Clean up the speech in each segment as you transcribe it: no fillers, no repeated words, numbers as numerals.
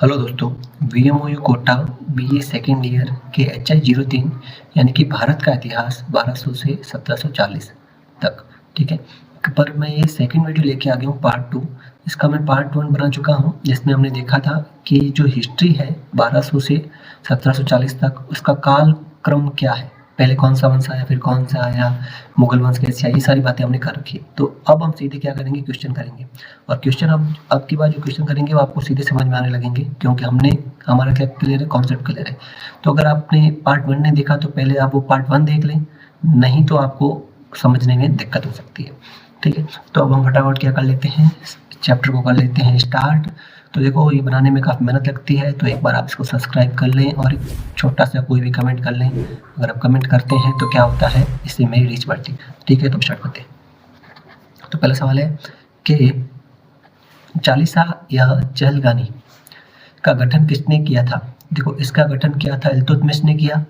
Hello दोस्तों, VMOU Kota BA second year के HI03 यानी कि भारत का इतिहास 1200 से 1740 तक। ठीक है, पर मैं ये सेकंड वीडियो लेके आ गया हूँ पार्ट 2। इसका मैं पार्ट 1 बना चुका हूँ जिसमें हमने देखा था कि जो हिस्ट्री है 1200 से 1740 तक, उसका काल क्रम क्या है, पहले कौन सा वंश आया, फिर कौन सा आया, मुगल वंश कैसे आया, ये सारी बातें हमने कर रखी है। तो अब हम सीधे क्या करेंगे, क्वेश्चन करेंगे। और क्वेश्चन अब की बार जो क्वेश्चन करेंगे वो आपको सीधे समझ में आने लगेंगे, क्योंकि हमारा क्या क्लियर है, कॉन्सेप्ट क्लियर है। तो अगर आपने पार्ट 1 नहीं देखा तो पहले आप वो पार्ट 1 देख लें, नहीं तो आपको समझने में दिक्कत हो सकती है। ठीक है, तो अब हम फटाफट क्या कर लेते हैं, चैप्टर को कर लेते हैं स्टार्ट। तो देखो, ये बनाने में काफ़ी मेहनत लगती है, तो एक बार आप इसको सब्सक्राइब कर लें और एक छोटा सा कोई भी कमेंट कर लें। अगर आप कमेंट करते हैं तो क्या होता है, इससे मेरी रीच बढ़ती है। ठीक है, तो स्टार्ट करते हैं। तो पहला सवाल है कि चालीसा या चहलगानी का गठन किसने किया था। देखो, इसका गठन किया था इल्तुतमिश ने किया।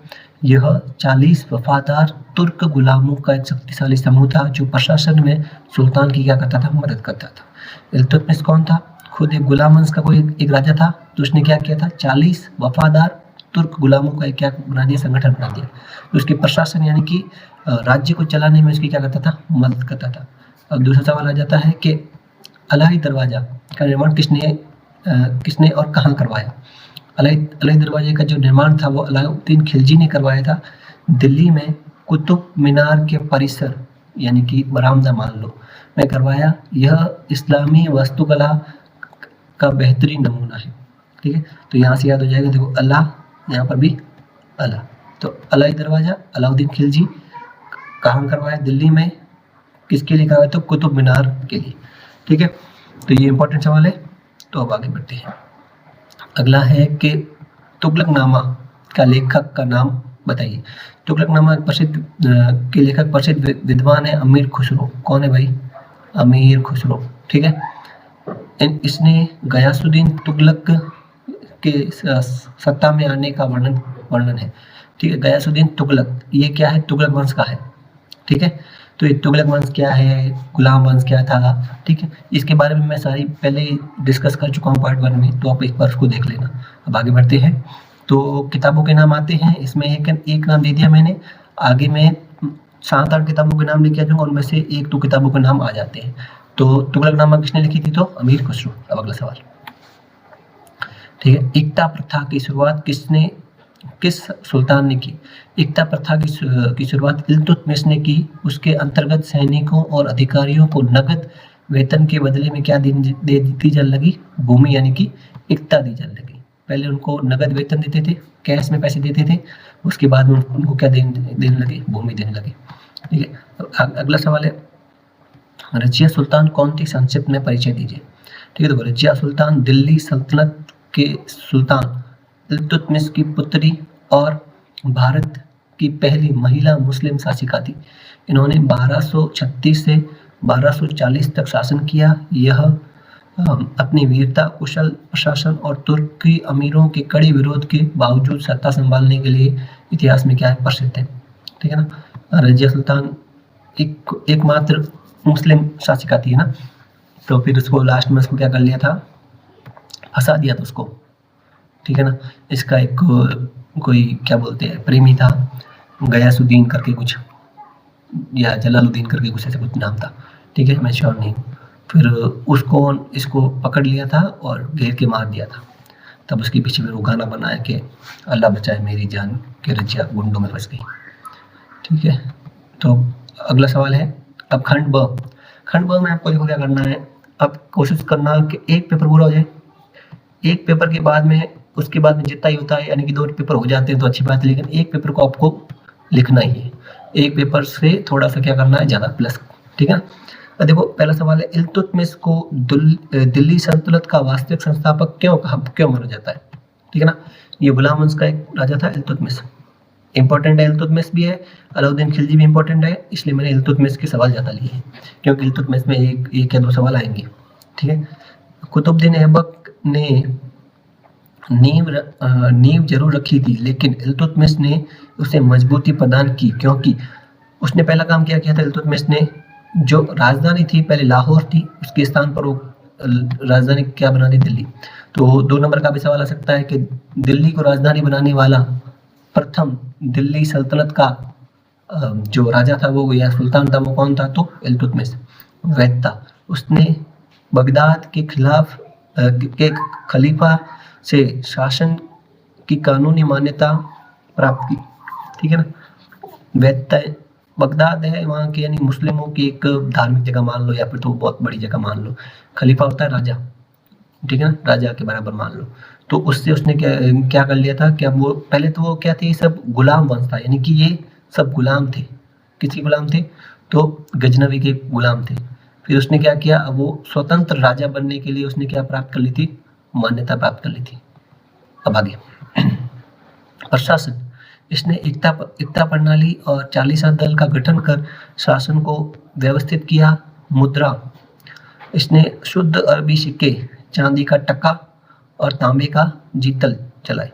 यह 40 वफादार तुर्क गुलामों का एक शक्तिशाली समूह था जो प्रशासन में सुल्तान की क्या करता था, मदद करता था। इल्तुतमिश कौन था, खुद एक गुलाम वंश का कोई एक राजा था, तो उसने क्या किया था, 40 वफादार तुर्क गुलामों का एक क्या बना दिया, संगठन बना दिया। तो उसके प्रशासन यानी कि राज्य को चलाने में उसकी क्या करता था, मदद करता था। अब दूसरा सवाल आ जाता है कि अलाही दरवाजा का निर्माण किसने और कहाँ करवाया। अलाही दरवाजे का जो निर्माण था वो अलाउद्दीन खिलजी ने करवाया था, दिल्ली में कुतुब मीनार के परिसर यानी कि बरामदा मान लो में करवाया। यह इस्लामी वास्तुकला का बेहतरीन नमूना है। ठीक है, तो यहाँ से याद हो जाएगा, देखो अल्लाह, यहाँ पर भी अल्लाह। तो अलाही दरवाजा अलाउद्दीन खिलजी कहाँ करवाया, दिल्ली में। किसके लिए करवाया, तो कुतुब मीनार के लिए। ठीक है, तो ये इंपॉर्टेंट सवाल है। तो अब आगे बढ़ते हैं। अगला है कि तुगलकनामा का लेखक का नाम बताइए। तुगलकनामा प्रसिद्ध के लेखक प्रसिद्ध विद्वान है अमीर खुसरो। कौन है भाई, अमीर खुसरो। ठीक है, इसने गयासुद्दीन तुगलक के सत्ता में आने का वर्णन है। ठीक है, गयासुद्दीन तुगलक ये क्या है, तुगलक वंश का है। ठीक है, तो ये तुगलक वंश क्या है, गुलाम वंश क्या था। ठीक है, इसके बारे में मैं सारी पहले डिस्कस कर चुका हूँ पार्ट 1 में, तो आप एक बार उसको देख लेना। अब आगे बढ़ते हैं। तो किताबों के नाम आते हैं, इसमें एक नाम दे दिया मैंने, आगे में 7-8 किताबों के नाम लेके आ जाऊंगा, उनमें से 1-2 किताबों के नाम आ जाते हैं। तो तुगलकनामा किसने लिखी थी, तो अमीर खुसरो। अब अगला सवाल। ठीक है, इक्ता प्रथा की शुरुआत किस सुल्तान ने की। इक्ता प्रथा की शुरुआत इल्तुतमिश ने की। उसके अंतर्गत सैनिकों और अधिकारियों को नगद वेतन के बदले में क्या दी जाने लगी, भूमि यानी कि इक्ता दी जाने लगी। पहले उनको नगद वेतन देते थे, कैश में पैसे देते थे, उसके बाद में उनको क्या देने लगे, भूमि देने लगे। ठीक है, अगला सवाल है, रजिया सुल्तान कौन थी, संक्षिप्त में परिचय दीजिए। ठीक है, तो रजिया सुल्तान दिल्ली सल्तनत के सुल्तान इल्तुतमिश की पुत्री और भारत की पहली महिला मुस्लिम शासिका थी। इन्होंने 1236 से 1240 तक शासन किया। यह अपनी वीरता, कुशल प्रशासन और तुर्की अमीरों के कड़े विरोध के बावजूद सत्ता संभालने के लिए इतिहास में क्या है, प्रसिद्ध है। ठीक है ना, रजिया सुल्तान एकमात्र मुस्लिम शासिका थी ना, तो फिर उसको लास्ट में उसको क्या कर लिया था, फंसा दिया था उसको। ठीक है ना, इसका एक कोई क्या बोलते हैं प्रेमी था, गयासुद्दीन करके कुछ या जलालुद्दीन करके कुछ ऐसा कुछ नाम था। ठीक है, मैं श्योर नहीं। फिर इसको पकड़ लिया था और घेर के मार दिया था। तब उसके पीछे फिर वो गाना बनाया कि अल्लाह बचाए मेरी जान के रजिया गुंडों में फंस गई। ठीक है, तो अगला सवाल है अब खंड ब में आपको देखो क्या करना है। अब कोशिश करना कि एक पेपर पूरा हो जाए, एक पेपर के बाद में उसके बाद में जितना ही होता है, यानी कि 2 पेपर हो जाते हैं तो अच्छी बात है, लेकिन एक पेपर को आपको लिखना ही है। एक पेपर से थोड़ा सा क्या करना है, ज़्यादा प्लस। ठीक है, देखो पहला सवाल है, इल्तुतमिश को दिल्ली सल्तनत का वास्तविक संस्थापक क्यों माना जाता है। ठीक है ना, ये गुलाम वंश का एक राजा था इल्तुतमिश। इंपॉर्टेंट है, इल्तुतमिश भी है, अलाउद्दीन खिलजी भी इंपॉर्टेंट है, इसलिए मैंने इल्तुतमिश के सवाल ज़्यादा लिए हैं, क्योंकि इल्तुतमिश में एक या 2 सवाल आएंगे। ठीक है, कुतुबुद्दीन ऐबक ने नींव जरूर रखी थी, लेकिन इल्तुतमिश ने उसे मजबूती प्रदान की, क्योंकि उसने पहला काम क्या किया था, इल्तुतमिश ने जो राजधानी थी पहले लाहौर थी, उसके स्थान पर वो राजधानी क्या बना दी? दिल्ली। तो 2 नंबर का भी सवाल आ सकता है कि दिल्ली को राजधानी बनाने वाला प्रथम दिल्ली सल्तनत का जो राजा था वो या सुल्तान था वो कौन था? तो इल्तुतमिश वैद था। उसने बगदाद के खिलाफ के खलीफा से शासन की कानूनी मान्यता प्राप्त की, ठीक है ना। वैद बगदाद है वहाँ के यानी मुस्लिमों की एक धार्मिक जगह मान लो या फिर तो बहुत बड़ी जगह मान लो। खलीफा होता है राजा, ठीक है ना, राजा के बराबर मान लो। तो उससे उसने क्या कर लिया था कि अब वो पहले तो वो क्या थे, ये सब गुलाम वंश था, यानी कि ये सब गुलाम थे। किसके गुलाम थे? तो गजनवी के गुलाम थे। फिर उसने क्या किया, अब वो स्वतंत्र राजा बनने के लिए उसने क्या प्राप्त कर ली थी? मान्यता प्राप्त कर ली थी। अब आगे प्रशासन, इसने एकता प्रणाली और चालीसा दल का गठन कर शासन को व्यवस्थित किया। मुद्रा, इसने शुद्ध अरबी सिक्के, चांदी का टका और तांबे का जीतल चलाए,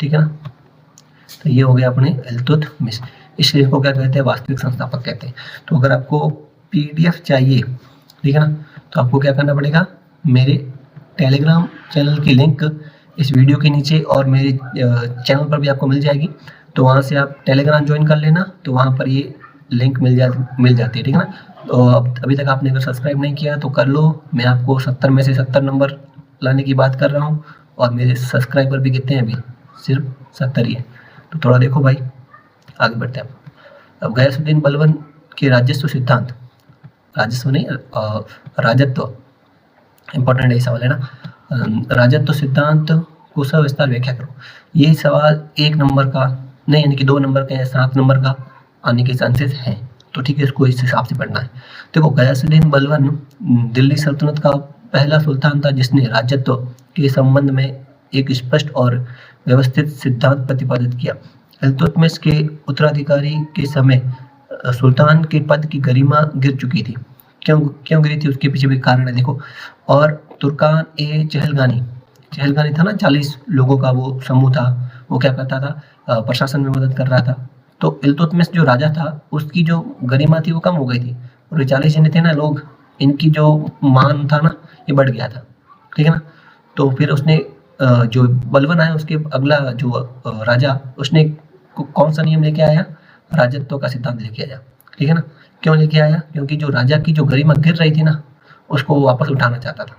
ठीक है ना। तो ये हो गया अपने इल्तुतमिश। इसलिए इसको क्या कहते हैं? वास्तविक संस्थापक कहते हैं। तो अगर आपको पीडीएफ चाहिए, ठीक है ना, तो आपको क्या करना पड़ेगा? मेरे टेलीग्राम चैनल की लिंक इस वीडियो के नीचे और मेरे चैनल पर भी आपको मिल जाएगी। तो वहाँ से आप टेलीग्राम ज्वाइन कर लेना, तो वहाँ पर ये लिंक मिल जाती है, ठीक है ना। तो अभी तक आपने अगर सब्सक्राइब नहीं किया तो कर लो। मैं आपको 70 में से 70 नंबर लाने की बात कर रहा हूँ और मेरे सब्सक्राइबर भी कितने हैं? अभी सिर्फ 70 ही है। तो थोड़ा देखो भाई, आगे बढ़ते हैं। अब गयासुद्दीन बलबन के राजस्व सिद्धांत, राजस्व नहीं राजत्व, इम्पोर्टेंट है सवाल है ना। राजत्व सिद्धांत को सविस्तार व्याख्या करो। ये सवाल 1 नंबर का नहीं, यानी कि 2 नंबर का या 7 नंबर का आने के चांसेस हैं। तो ठीक है, इसको इस हिसाब से पढ़ना है। देखो, गयासुद्दीन बलबन दिल्ली सल्तनत का पहला सुल्तान था जिसने राजत्व के संबंध में एक स्पष्ट और व्यवस्थित सिद्धांत प्रतिपादित किया। इल्तुतमिश के उत्तराधिकारी के समय सुल्तान के पद की गरिमा गिर चुकी थी। क्यों गिरी थी? उसके पीछे भी कारण है, देखो। और तुर्कान ए चहलगानी था ना, 40 लोगों का वो समूह था। वो क्या करता था? प्रशासन में मदद कर रहा था। तो इल्तुतमिश जो राजा था उसकी जो गरिमा थी वो कम हो गई थी, और 40 जने थे ना लोग, इनकी जो मान था ना ये बढ़ गया था, ठीक है ना। तो फिर उसने जो बलबन आया उसके अगला जो राजा, उसने कौन सा नियम लेके आया? राजत्व का सिद्धांत लेके आया, ठीक है ना। क्यों लेके आया? क्योंकि जो राजा की जो गरिमा गिर रही थी ना उसको वो वापस उठाना चाहता था,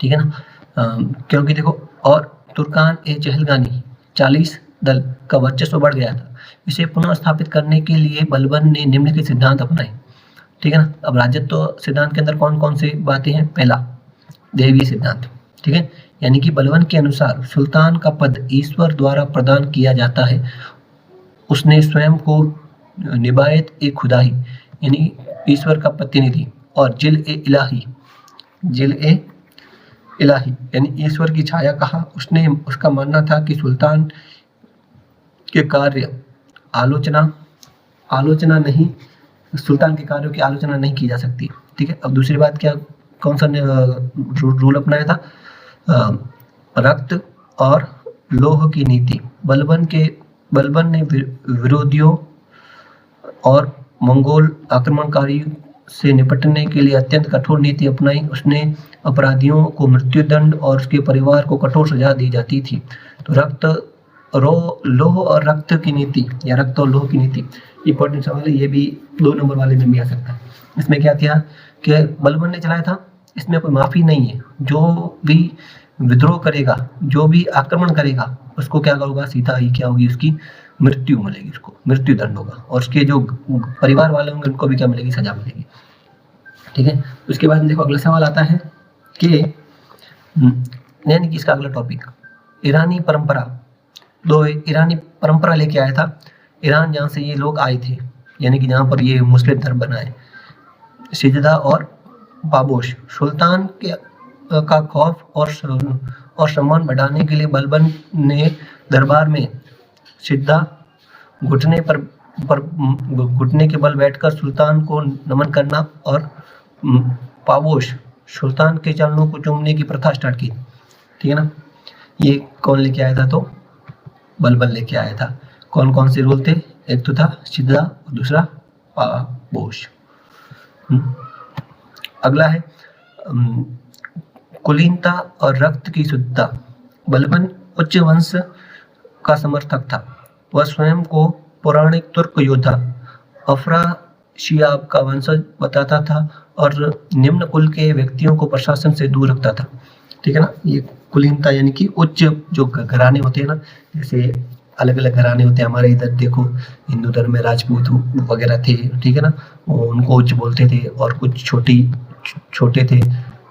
ठीक है ना। क्योंकि देखो, और तुर्कान ए चहलगानी 40 दल का वर्चस्व बढ़ गया था। इसे पुनः स्थापित करने के लिए बलबन ने निम्नलिखित सिद्धांत अपनाए, ठीक है ना। अब राजत्व सिद्धांत के अंदर कौन कौन से बातें हैं? पहला, दैवीय सिद्धांत, ठीक है, यानी कि बलबन के अनुसार सुल्तान का पद ईश्वर द्वारा प्रदान किया जाता है। उसने स्वयं को निबायत ए खुदाई, यानी ईश्वर का प्रतिनिधि, और जिल ए इलाही यानी ईश्वर की छाया कहा। उसका मानना था कि सुल्तान के कार्य आलोचना नहीं, सुल्तान के कार्यों की आलोचना नहीं की जा सकती, ठीक है। अब दूसरी बात क्या, कौन सा रूल अपनाया था? रक्त और लोह की नीति। बलबन ने विरोधियों और मंगोल आक्रमणकारी से निपटने के लिए अत्यंत कठोर नीति अपनाई। उसने अपराधियों को मृत्युदंड और उसके परिवार को कठोर सजा दी जाती थी। तो लोह और रक्त की नीति या रक्त और लोह की नीति इंपॉर्टेंट सवाल है, ये भी 2 नंबर वाले में भी आ सकता है। इसमें क्या था कि बलबन ने चलाया था, इसमें कोई माफी नहीं है। जो भी विद्रोह करेगा, जो भी आक्रमण करेगा, उसको क्या होगा? सीधा ही क्या होगी? उसकी मृत्यु मिलेगी, उसको मृत्युदंड होगा, और उसके जो परिवार वाले होंगे उनको भी क्या मिलेगी? सजा मिलेगी, ठीक है। उसके बाद देखो अगला सवाल आता है कि यानी कि इसका अगला टॉपिक ईरानी परंपरा। ईरानी परंपरा लेके आया था ईरान, जहाँ से ये लोग आए थे, यानी कि जहाँ पर ये मुस्लिम धर्म बनाए। सिजदा और पाबोश, सुल्तान का खौफ और सम्मान बढ़ाने के लिए बलबन ने दरबार में सिद्धा घुटने के बल बैठकर सुल्तान को नमन करना और पाबोश सुल्तान के चरणों को चूमने की प्रथा स्टार्ट की, ठीक है ना। ये कौन लेके आया था? तो बलबन लेके आया था। कौन कौन से रूल थे? एक तो था सिद्धा और दूसरा पाबोश। अगला है कुलीनता और रक्त की शुद्धता। बलबन उच्च वंश का समर्थक था। वह स्वयं को पौराणिक तुर्क योद्धा अफराशियाब का वंशज बताता था और निम्न कुल के व्यक्तियों को प्रशासन से दूर रखता था। ठीक है ना, ये कुलीनता यानी कि उच्च जो घराने होते हैं ना, जैसे अलग अलग घराने होते हैं। हमारे इधर देखो हिंदू धर्म में राजपूत वगैरह थे, ठीक है ना, उनको उच्च बोलते थे और कुछ छोटे थे,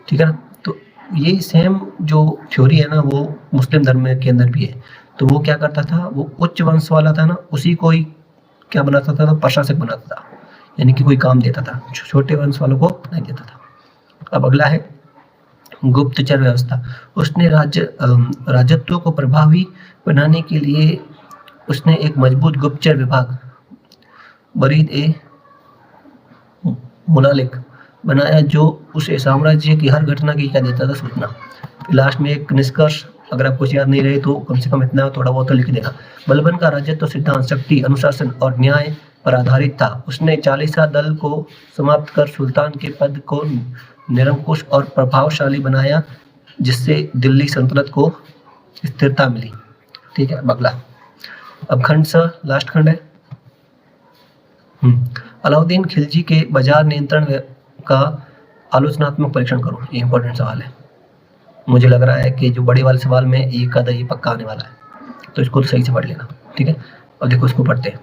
ठीक है ना। तो ये सेम जो थ्योरी है ना वो मुस्लिम धर्म के अंदर भी है। तो वो क्या करता था, वो उच्च वंश वाला था ना, उसी को ही क्या बनाता था, तो प्रशासक बनाता था, यानी कि कोई काम देता था, छोटे वंश वालों को नहीं देता था। अब अगला है गुप्तचर व्यवस्था। उसने राजत्व को प्रभावी बनाने के लिए उसने एक मजबूत गुप्तचर विभाग बरीद ए मुनालिक बनाया, जो उसे साम्राज्य की हर घटना की क्या देता था, सूचना। लास्ट में एक निष्कर्ष, अगर आपको याद नहीं रहे तो कम से कम इतना थोड़ा बहुत तो लिख देना। बलबन का राजत्व सिद्धांत शक्ति, अनुशासन और न्याय पर आधारित था। उसने चालीसा दल को समाप्त कर सुल्तान के पद को निरंकुश और प्रभावशाली बनाया, जिससे दिल्ली सल्तनत को स्थिरता मिली। ठीक है, अगला अब खंड स, लास्ट खंड है। अलाउद्दीन खिलजी के बाजार नियंत्रण का आलोचनात्मक परीक्षण करो। ये इंपॉर्टेंट सवाल है, मुझे लग रहा है कि जो बड़े वाले सवाल में एक आधा ये पक्का आने वाला है, तो इसको सही से पढ़ लेना। ठीक है, और देखो इसको पढ़ते हैं।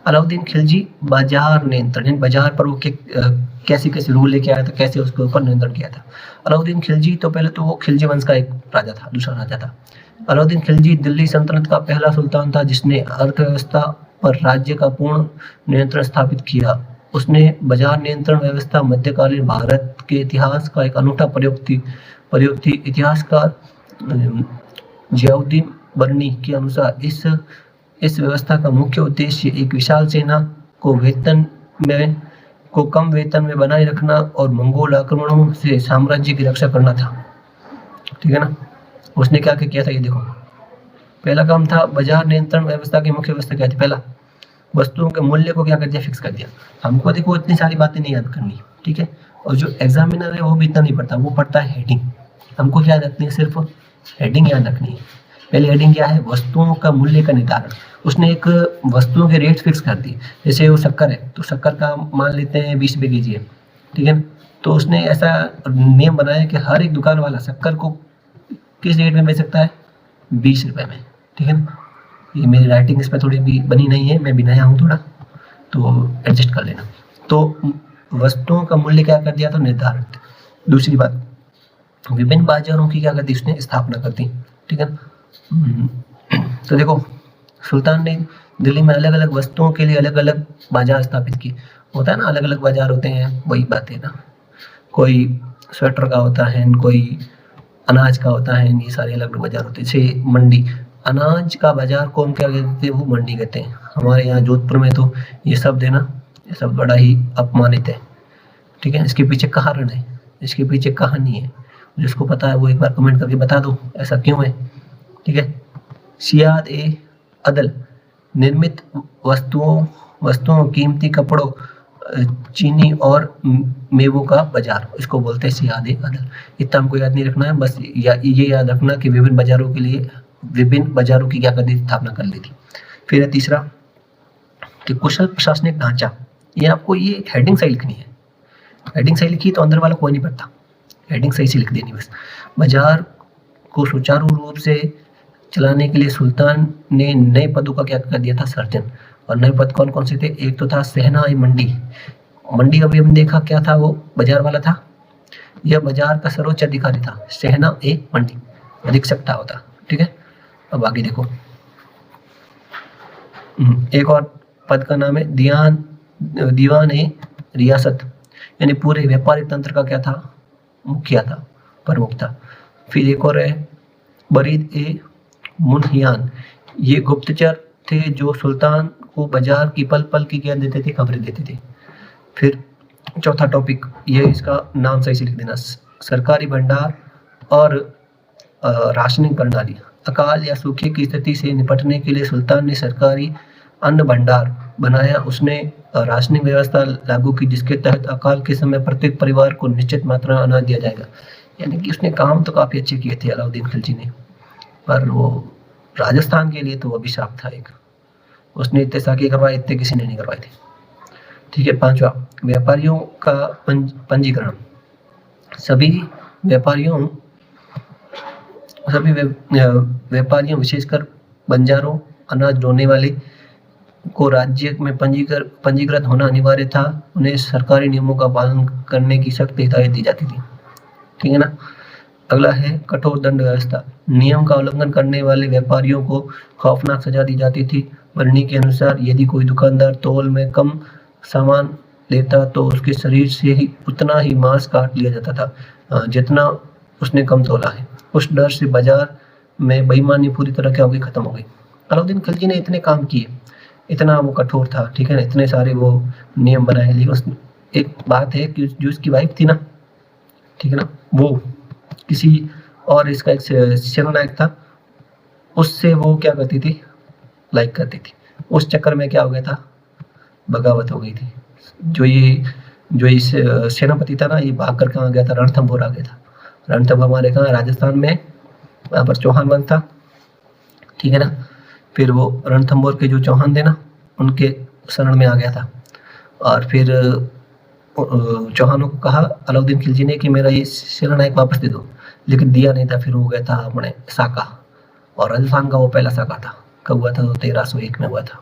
अलाउद्दीन खिलजी बाजार नियंत्रण, बाजार पर वो कैसे कैसे रूल लेके आया था, कैसे उसके ऊपर नियंत्रण किया था। अलाउद्दीन खिलजी तो पहले तो वो खिलजी वंश का एक राजा था, दूसरा राजा था। अलाउद्दीन खिलजी दिल्ली सल्तनत का पहला सुल्तान था जिसने अर्थव्यवस्था पर राज्य का पूर्ण नियंत्रण स्थापित किया। उसने बाजार नियंत्रण व्यवस्था मध्यकालीन भारत के इतिहास का एक अनूठा प्रयोग थी। इतिहासकार जियाउद्दीन बर्नी के अनुसार इस व्यवस्था का मुख्य उद्देश्य एक विशाल सेना को कम वेतन में बनाए रखना और मंगोल आक्रमणों से साम्राज्य की रक्षा करना था। ठीक है ना, उसने क्या किया था, ये देखो। पहला काम था बाजार नियंत्रण व्यवस्था की मुख्य व्यवस्था क्या थी, पहला वस्तुओं के मूल्य को क्या कर दिया, फिक्स कर दिया। हमको देखो इतनी सारी बातें नहीं याद करनी, ठीक है, और जो एग्जामिनर है वो भी इतना नहीं पढ़ता, वो पढ़ता है हेडिंग। हमको क्या याद रखनी है, सिर्फ हेडिंग याद रखनी है। पहले हेडिंग क्या है, वस्तुओं का मूल्य का निर्धारण। उसने एक वस्तुओं के रेट फिक्स कर दिए। जैसे वो शक्कर है तो शक्कर का मान लेते हैं 20 रुपये केजी है, ठीक है, तो उसने ऐसा नियम बनाया कि हर एक दुकान वाला शक्कर को किस रेट में बेच सकता है, 20 रुपये में। ठीक है ना, ये मेरी राइटिंग इस पर थोड़ी भी बनी नहीं है, मैं भी नया हूँ थोड़ा, तो एडजस्ट कर लेना। तो वस्तुओं का मूल्य क्या कर दिया, तो निर्धारित। दूसरी बात, विभिन्न बाजारों की क्या कर दी, उसने स्थापना कर दी। ठीक है, तो देखो सुल्तान ने दिल्ली में अलग अलग वस्तुओं के लिए अलग अलग बाजार स्थापित किए। होता है ना, अलग अलग बाजार होते हैं, वही बात है ना, कोई स्वेटर का होता है, कोई अनाज का होता है, ये सारे अलग अलग बाजार होते हैं। जैसे मंडी, अनाज का बाजार को हम क्या कहते हैं, वो मंडी कहते हैं। हमारे यहाँ जोधपुर में तो ये शब्द है ना, ये शब्द बड़ा ही अपमानित है। ठीक है, इसके पीछे कारण है, इसके पीछे कहानी है, जिसको पता है वो एक बार कमेंट करके बता दो ऐसा क्यों है। ठीक है, सियाद ए अदल, निर्मित वस्तुओं कीमती कपड़ों, चीनी और मेवों का बाजार, इसको बोलते हैं सियाद ए अदल। इतना हमको याद नहीं रखना है, बस ये याद रखना कि विभिन्न बाजारों की क्या कर दी, स्थापना कर ली थी। फिर है तीसरा कि कुशल प्रशासनिक ढांचा। ये आपको ये हेडिंग सही लिखनी है, हेडिंग सही लिखी तो अंदर वाला कोई नहीं पढ़ता, हेडिंग सही से लिख देनी बस। बाजार को सुचारू रूप से चलाने के लिए सुल्तान ने नए पदों का क्या कर दिया था, सर्जन। और नए पद कौन कौन से थे, एक तो था सहना ए मंडी अभी हमने देखा क्या था, वो बाजार वाला था। यह बाजार का सर्वोच्च अधिकारी था, सहना ए मंडी, अधीक्षक था होता। ठीक है, अब आगे देखो, एक और पद का नाम है दीवान ए रियासत, यानी पूरे व्यापारिक तंत्र का क्या था, मुखिया था, प्रमुख था। फिर एक और है बरीद ए मुनहियान, ये गुप्तचर थे जो सुल्तान को बाजार की पल पल की क्या देते थे, खबरें देते थे। फिर चौथा टॉपिक, ये इसका नाम सही से लिख देना, सरकारी भंडार और राशनिंग प्रणाली। अकाल या सूखे की स्थिति से निपटने के लिए सुल्तान ने सरकारी अन्न भंडार बनाया। उसने राशनिंग व्यवस्था लागू की, जिसके तहत अकाल के समय प्रत्येक परिवार को निश्चित मात्रा में अनाज दिया जाएगा। यानी कि उसने काम तो काफ़ी अच्छे किए थे अलाउद्दीन खिलजी ने, पर वो राजस्थान के लिए तो अभिशाप था एक। उसने इतने साके करवाए, इतने किसी ने नहीं करवाए थे। ठीक है। 5वां, व्यापारियों का पंजीकरण। सभी व्यापारियों विशेषकर बंजारों, अनाज ढोने वाले को राज्य में पंजीकृत होना अनिवार्य था। उन्हें सरकारी नियमों का पालन करने की सख्त हिदायत दी जाती थी। ठीक है ना। अगला है कठोर दंड व्यवस्था। नियम का उल्लंघन करने वाले व्यापारियों को खौफनाक सजा दी जाती थी। वर्णी के अनुसार यदि कोई दुकानदार तौल में कम सामान लेता तो उसके शरीर से ही उतना ही मांस काट लिया जाता था जितना उसने कम तोला है। उस डर से बाजार में बेईमानी पूरी तरह क्या हो गई, खत्म हो गई। अलाउद्दीन खिलजी ने इतने काम किए, इतना वो कठोर था, ठीक है ना, इतने सारे वो नियम बनाए। लेकिन एक बात है कि जो उसकी वाइफ थी ना, ठीक है ना, वो किसी और इसका एक सेनानायक था, उससे वो क्या करती थी, लाइक करती थी। उस चक्कर में क्या हो गया था, बगावत हो गई थी। जो इस सेनापति था ना, ये भाग कर कहाँ गया था, रणथंभौर आ गया था। रणथंभौर हमारे कहाँ, राजस्थान में, वहाँ पर चौहान वंश था, ठीक है ना। फिर वो रणथंभौर के जो चौहान थे ना, उनके शरण में आ गया था। और फिर चौहानों को कहा अलाउद्दीन खिलजी ने कि मेरा ये सेनानायक वापस दे दो, लेकिन दिया नहीं था। फिर हो गया था अपने साका, और राजस्थान का वो पहला साका था। कब हुआ था, तो 1301 में हुआ था,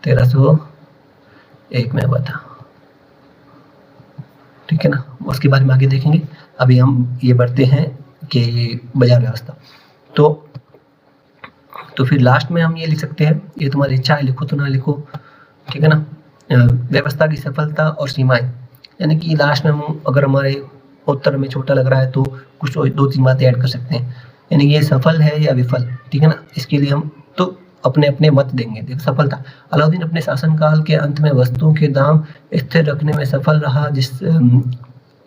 1301 में हुआ था, ठीक है ना। उसके बारे में आगे देखेंगे। अभी हम ये बढ़ते हैं कि बाजार व्यवस्था। तो फिर लास्ट में हम ये लिख सकते हैं, ये तुम्हारी इच्छा है, लिखो तो ना लिखो, ठीक है ना। व्यवस्था की सफलता और सीमाएं, यानी कि लास्ट में हम अगर हमारे उत्तर में छोटा लग रहा है तो कुछ 2-3 बातें ऐड कर सकते हैं, यानी ये सफल है या विफल, ठीक है ना। इसके लिए हम तो अपने अपने मत देंगे। देखो, सफलता, अलाउद्दीन अपने शासनकाल के अंत में वस्तुओं के दाम स्थिर रखने में सफल रहा,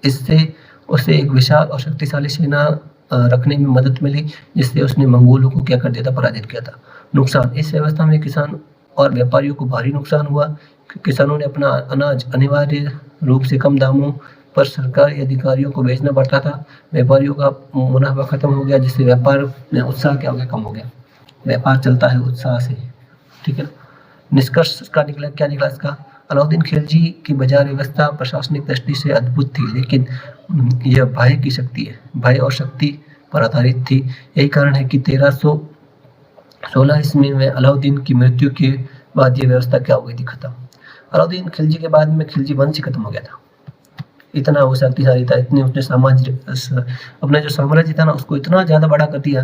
इससे उसे एक विशाल और शक्तिशाली सेना रखने में मदद मिली, जिससे उसने मंगोलों को क्या कर दिया था, पराजित किया था। नुकसान, इस व्यवस्था में किसान और व्यापारियों को भारी नुकसान हुआ। किसानों ने अपना अनाज अनिवार्य रूप से कम दामों पर सरकारी अधिकारियों को बेचना पड़ता था। व्यापारियों का मुनाफा खत्म हो गया, जिससे व्यापार में उत्साह क्या हो गया, कम हो गया। व्यापार चलता है उत्साह से, ठीक है। निष्कर्ष का निकला, क्या निकला इसका, अलाउद्दीन खिलजी की बाजार व्यवस्था प्रशासनिक दृष्टि से अद्भुत थी, लेकिन यह भय की शक्ति है, भय और शक्ति पर आधारित थी। यही कारण है कि 1316 ईस्वी में अलाउद्दीन की मृत्यु के बाद यह व्यवस्था क्या हो गई थी, खत्म। अलाउद्दीन खिलजी के बाद में खिलजी वंश ही खत्म हो गया था। इतना वो शक्तिशाली था, इतने उसने अपना जो साम्राज्य था ना, उसको इतना ज्यादा बड़ा कर दिया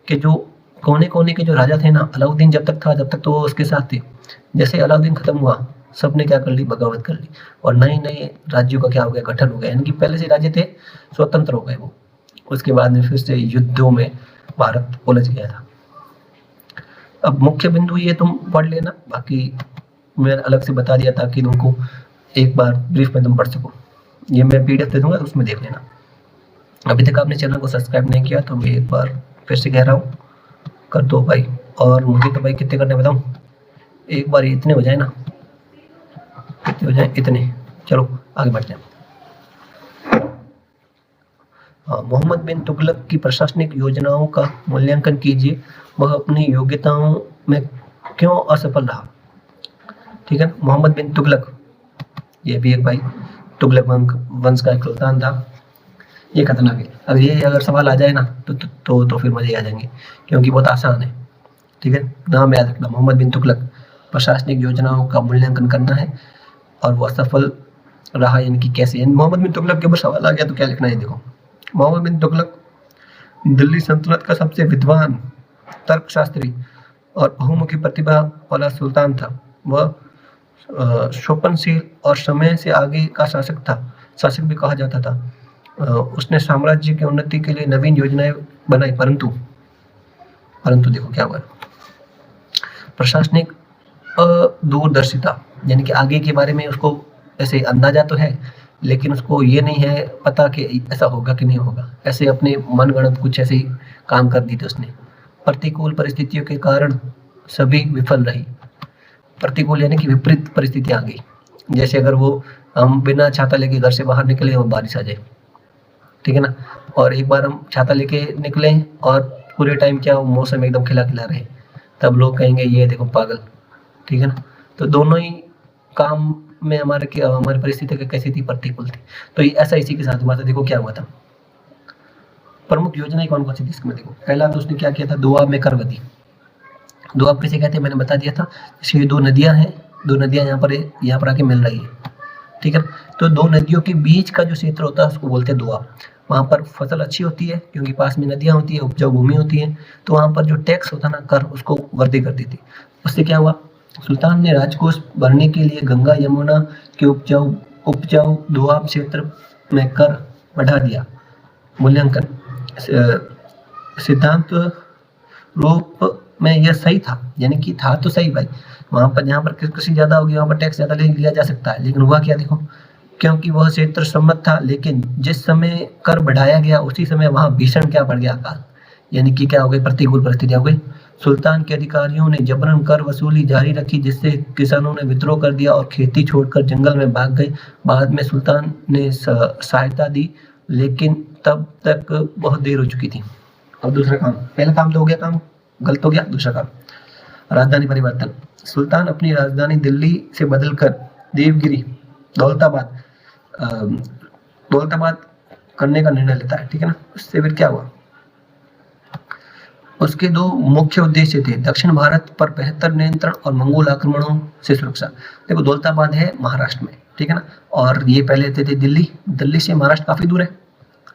कि जो कोने कोने के जो राजा थे ना, अलाउद्दीन जब तक था, जब तक तो वो उसके साथ थे। जैसे अलाउद्दीन खत्म हुआ, सबने क्या कर ली, बगावत कर ली, और नए नए राज्यों का क्या हो गया, गठन हो गया। यानी कि पहले से राज्य थे, स्वतंत्र हो गए वो। उसके बाद में फिर से युद्धों में भारत उलझ गया था। अब मुख्य बिंदु ये तुम पढ़ लेना, बाकी मैं अलग से बता दिया ताकि तुमको एक बार ब्रीफ में तुम पढ़ सको। ये मैं PDF दे दूंगा, उसमें देख लेना। अभी तक आपने चैनल को सब्सक्राइब नहीं किया तो मैं एक बार फिर से कह रहा हूँ, कर दो भाई। और मुझे तो भाई कितने करने बताऊँ, एक बार इतने हो जाए ना, कितने हो जाए, इतने। चलो आगे बढ़ते हैं। मोहम्मद बिन तुगलक की प्रशासनिक योजनाओं का मूल्यांकन कीजिए, वह अपनी योग्यताओं में क्यों असफल रहा, ठीक है। मोहम्मद बिन तुगलक, ये भी एक भाई तुगलक वंश का एक सुल्तान था, ये खतरनाक है। अब ये अगर सवाल आ जाए ना तो फिर मजे आ जाएंगे, क्योंकि बहुत आसान है, ठीक है। नाम याद रखना, मोहम्मद बिन तुगलक, प्रशासनिक योजनाओं का मूल्यांकन करना है और वो असफल रहा, यानी कि कैसे। मोहम्मद बिन तुगलक के ऊपर सवाल आ गया तो क्या लिखना है, देखो। मोहम्मद बिन तुगलक दिल्ली सल्तनत का सबसे विद्वान, तर्कशास्त्री और बहुमुखी प्रतिभा वाला सुल्तान था। वह शोपनशील और समय से आगे का शासक था, शासक भी कहा जाता था। उसने साम्राज्य की उन्नति के लिए नवीन योजनाएं बनाई, परंतु देखो क्या हुआ, प्रशासनिक दूरदर्शिता, यानी कि आगे के बारे में उसको ऐसे अंदाजा तो है, लेकिन उसको ये नहीं है पता कि ऐसा होगा कि नहीं होगा। ऐसे अपने मनगढ़ंत कुछ ऐसे ही काम कर दी थी उसने। प्रतिकूल परिस्थितियों के कारण सभी विफल रही। प्रतिकूल यानी कि विपरीत परिस्थितियां आ गई। जैसे अगर वो हम बिना छाता लेके घर से बाहर निकले और बारिश आ जाए, ठीक है ना, और एक बार हम छाता लेके निकले और पूरे टाइम क्या मौसम एकदम खिला खिला रहे, तब लोग कहेंगे ये देखो पागल, ठीक है ना। तो दोनों ही काम में हमारी परिस्थिति कैसी थी, प्रतिकूल थी। तो ऐसा इसी के साथ हुआ था। देखो क्या हुआ था, प्रमुख योजनाएं कौन कौन सी थी इसमें। देखो पहला तो उसने क्या किया था, दोआब में करवदी। दोआब किसे कहते हैं मैंने बता दिया था, जैसे दो नदियां हैं, दो नदियां यहाँ पर आके मिल रही है, ठीक है। तो दो नदियों के बीच का जो क्षेत्र होता है उसको बोलते हैं दोआब। वहाँ पर फसल अच्छी होती है क्योंकि पास में नदियाँ होती है, उपजाऊ भूमि होती है, तो वहाँ पर जो टैक्स होता ना, कर, उसको वृद्धि कर दी थी। उससे क्या हुआ, सुल्तान ने राजकोष भरने के लिए गंगा यमुना के उपजाऊ दोआब क्षेत्र में कर बढ़ा दिया। मूल्यांकन सिद्धांत रूप में यह सही था, यानी कि था तो सही भाई, वहाँ पर जहाँ पर कृषि ज्यादा होगी वहाँ पर टैक्स ज्यादा लिया जा सकता है। लेकिन हुआ क्या, देखो क्योंकि वह क्षेत्र सम्मत था, लेकिन जिस समय कर बढ़ाया गया उसी समय वहाँ भीषण क्या बढ़ गया, अकाल, यानी कि क्या हो गई, प्रतिकूल परिस्थितियां हो गई। सुल्तान के अधिकारियों ने जबरन कर वसूली जारी रखी, जिससे किसानों ने विद्रोह कर दिया और खेती छोड़कर जंगल में भाग गए। बाद में सुल्तान ने सहायता दी, लेकिन तब तक बहुत देर हो चुकी थी। अब दूसरा काम, पहला काम तो हो गया, काम गलत हो गया। दूसरा काम, राजधानी परिवर्तन। सुल्तान अपनी राजधानी दिल्ली से बदलकर देवगिरी दौलताबाद करने का निर्णय लेता है, ठीक है ना। उससे फिर क्या हुआ, उसके दो मुख्य उद्देश्य थे, दक्षिण भारत पर बेहतर नियंत्रण और मंगोल आक्रमणों से सुरक्षा। देखो दौलताबाद है महाराष्ट्र में, ठीक है ना, और ये पहले थे दिल्ली से महाराष्ट्र काफी दूर है।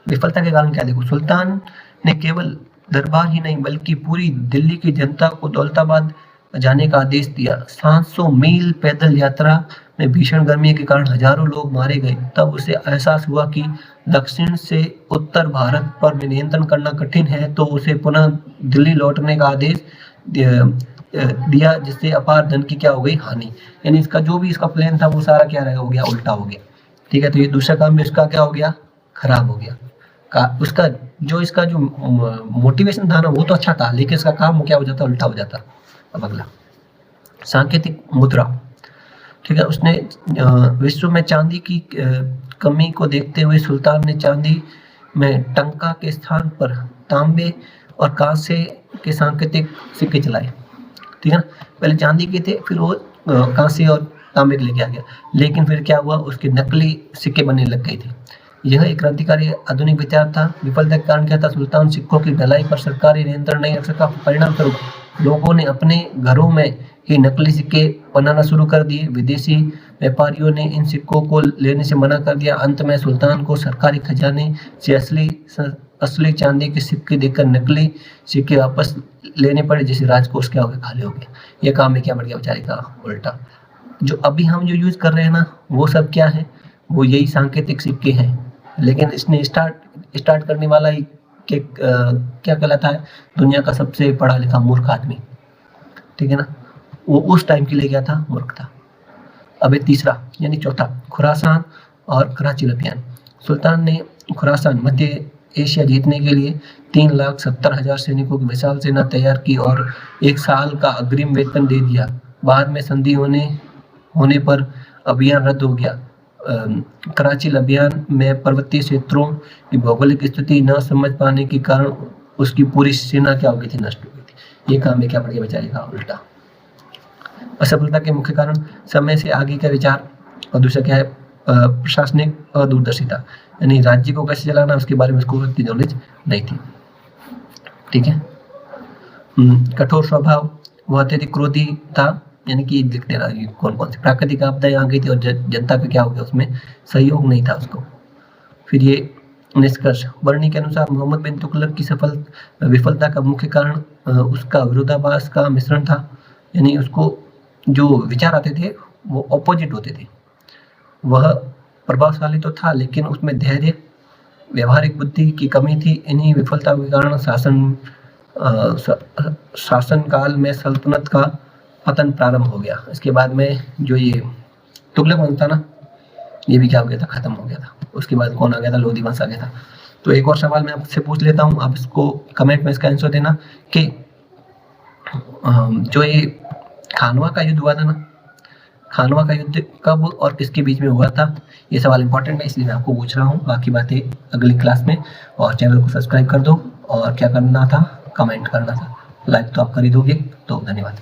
विफलता के कारण क्या, देखो सुल्तान ने केवल दरबार ही नहीं बल्कि पूरी दिल्ली की जनता को दौलताबाद जाने का आदेश दिया। 700 मील पैदल यात्रा में भीषण गर्मी के कारण हजारों लोग मारे गए। तब उसे एहसास हुआ कि दक्षिण से उत्तर भारत पर नियंत्रण करना कठिन है, तो उसे पुनः दिल्ली लौटने का आदेश दिया, जिससे अपार धन की क्या हो गई, हानि। यानी इसका जो भी इसका प्लान था वो सारा क्या हो गया, उल्टा हो गया, ठीक है। तो ये दूसरा काम भी उसका क्या हो गया, खराब हो गया। उसका जो मोटिवेशन था ना वो तो अच्छा था, लेकिन इसका काम क्या हो जाता, उल्टा हो जाता। अब अगला, सांकेतिक मुद्रा, ठीक है। उसने विश्व में चांदी की कमी को देखते हुए सुल्तान ने चांदी में टंका के स्थान पर तांबे और कांसे के सांकेतिक सिक्के चलाए, ठीक है ना। पहले चांदी के थे, फिर वो कांसे और तांबे के लेके आ गया, लेकिन फिर क्या हुआ, उसके नकली सिक्के बनने लग गए थे। यह एक क्रांतिकारी आधुनिक विचार था। विफलता के कारण क्या था, सुल्तान सिक्कों की ढलाई पर सरकारी नियंत्रण नहीं रख सका। परिणाम स्वरूप लोगों ने अपने घरों में ही नकली सिक्के बनाना शुरू कर दिए। विदेशी व्यापारियों ने इन सिक्कों को लेने से मना कर दिया। अंत में सुल्तान को सरकारी खजाने से असली चांदी के सिक्के देकर नकली सिक्के वापस लेने पड़े, जैसे राजकोष क्या हो गया, खाली हो गया। ये काम में क्या बढ़ गया बेचारे का, उल्टा। जो अभी हम जो यूज कर रहे हैं ना, वो सब क्या है, वो यही सांकेतिक सिक्के हैं। लेकिन इसने स्टार्ट करने वाला ही क्या कहलाता है, दुनिया का सबसे पढ़ा लिखा मूर्ख आदमी, ठीक है ना। वो उस टाइम के लिए क्या था, मूर्ख था। अब तीसरा यानी चौथा, खुरासान और कराची अभियान। सुल्तान ने खुरासान मध्य एशिया जीतने के लिए 3,70,000 सैनिकों की विशाल सेना तैयार की और 1 साल का अग्रिम वेतन दे दिया। बाद में संधि होने पर अभियान रद्द हो गया। कराची अभियान में पर्वतीय क्षेत्रों की भौगोलिक स्थिति न समझ पाने के कारण उसकी पूरी सेना क्या हो गई थी, नष्ट हो गई थी। ये काम में क्या पड़ गया बेचारे का, उल्टा। असफलता के मुख्य कारण समय से आगे का विचार, और दूसरा क्या है, प्रशासनिक अदूरदर्शिता, यानी राज्य को कैसे चलाना उसके बारे में उसको इतनी नॉलेज नहीं थी, ठीक है। कठोर स्वभाव, वह अत्यधिक क्रोधी था, यानी कि लिख देना कौन कौन सी प्राकृतिक आपदाएं आ गई थी और जनता का क्या हो गया, उसमें सहयोग नहीं था उसको। फिर ये निष्कर्ष, वर्णी के अनुसार मोहम्मद बिन तुगलक की विफलता का मुख्य कारण उसका विरोधाभास का मिश्रण था, यानी उसको जो विचार आते थे वो ऑपोजिट होते थे। वह प्रभावशाली तो था लेकिन उसमें धैर्य, व्यवहारिक बुद्धि की कमी थी। इन्हीं विफलता के कारण शासन काल में सल्तनत का पतन प्रारंभ हो गया। इसके बाद में जो ये तुगलक वंश था ना, ये भी क्या हो गया था, खत्म हो गया था। उसके बाद कौन आ गया था, लोधी वंश आ गया था। तो एक और सवाल मैं आपसे पूछ लेता हूँ, आप इसको कमेंट में इसका आंसर देना कि जो ये खानवा का युद्ध हुआ था ना, खानवा का युद्ध कब और किसके बीच में हुआ था, ये सवाल इंपॉर्टेंट है इसलिए मैं आपको पूछ रहा हूँ। बाकी बातें अगली क्लास में। और चैनल को सब्सक्राइब कर दो और क्या करना था, कमेंट करना था। लाइक तो आप कर ही दोगे, तो धन्यवाद।